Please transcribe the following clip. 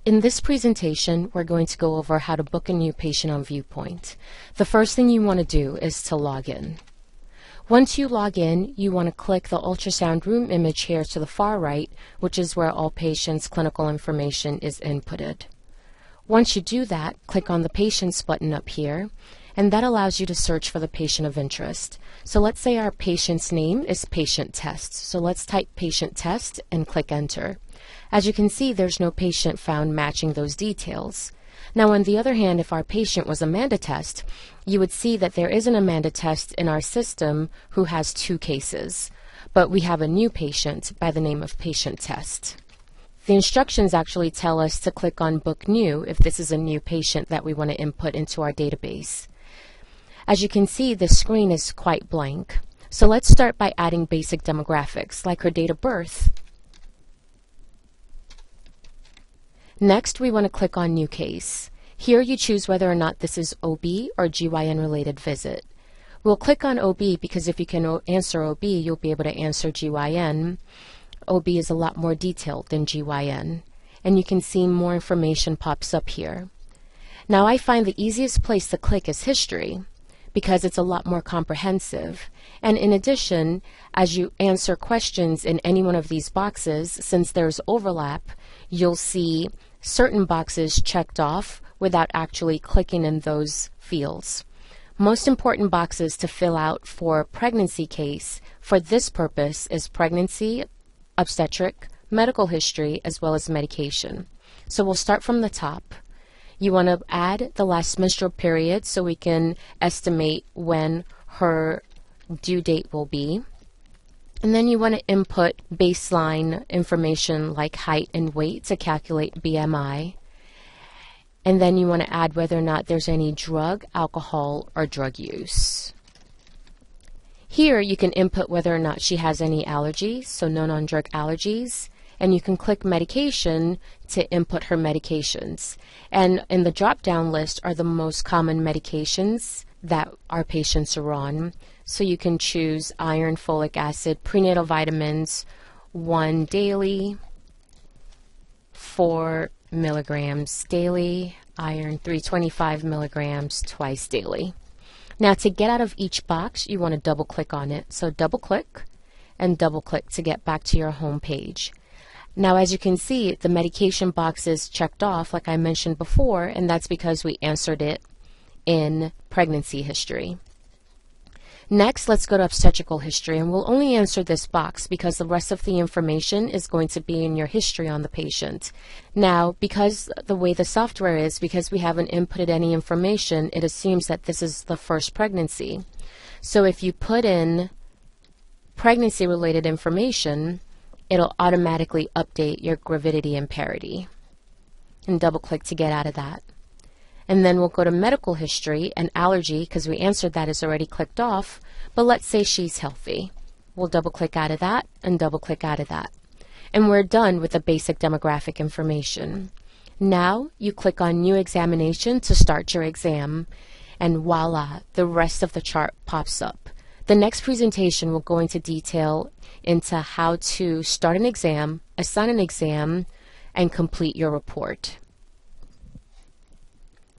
In this presentation, we're going to go over how to book a new patient on Viewpoint. The first thing you want to do is to log in. Once you log in, you want to click the ultrasound room image here to the far right, which is where all patients' clinical information is inputted. Once you do that, click on the Patients button up here, and that allows you to search for the patient of interest. So let's say our patient's name is Patient Test. So let's type Patient Test and click Enter. As you can see, there's no patient found matching those details. Now, on the other hand, if our patient was Amanda Test, you would see that there is an Amanda Test in our system who has 2 cases, but we have a new patient by the name of Patient Test. The instructions actually tell us to click on Book New if this is a new patient that we want to input into our database. As you can see, the screen is quite blank. So let's start by adding basic demographics, like her date of birth. Next, we want to click on New Case. Here you choose whether or not this is OB or GYN related visit. We'll click on OB because if you can answer OB, you'll be able to answer GYN. OB is a lot more detailed than GYN, and you can see more information pops up here. Now, I find the easiest place to click is History, because it's a lot more comprehensive. And in addition, as you answer questions in any one of these boxes, since there's overlap, you'll see certain boxes checked off without actually clicking in those fields. Most important boxes to fill out for pregnancy case for this purpose is pregnancy, obstetric, medical history, as well as medication. So we'll start from the top. You want to add the last menstrual period so we can estimate when her due date will be. And then you want to input baseline information like height and weight to calculate BMI. And then you want to add whether or not there's any drug, alcohol, or drug use. Here you can input whether or not she has any allergies, so no non-drug allergies. And you can click medication to input her medications. And in the drop-down list are the most common medications that our patients are on. So you can choose iron, folic acid, prenatal vitamins, 1 daily, 4 milligrams daily, iron 325 milligrams twice daily. Now, to get out of each box, you want to double click on it. So double click and double click to get back to your home page. Now, as you can see, the medication box is checked off like I mentioned before, and that's because we answered it in pregnancy history. Next, let's go to obstetrical history, and we'll only answer this box because the rest of the information is going to be in your history on the patient. Now, because the way the software is, because we haven't inputted any information, it assumes that this is the first pregnancy. So if you put in pregnancy-related information, it'll automatically update your gravidity and parity. And double click to get out of that. And then we'll go to medical history and allergy because we answered that is already clicked off, but let's say she's healthy. We'll double click out of that and double click out of that. And we're done with the basic demographic information. Now you click on New Examination to start your exam, and voila, the rest of the chart pops up. The next presentation will go into detail into how to start an exam, assign an exam, and complete your report.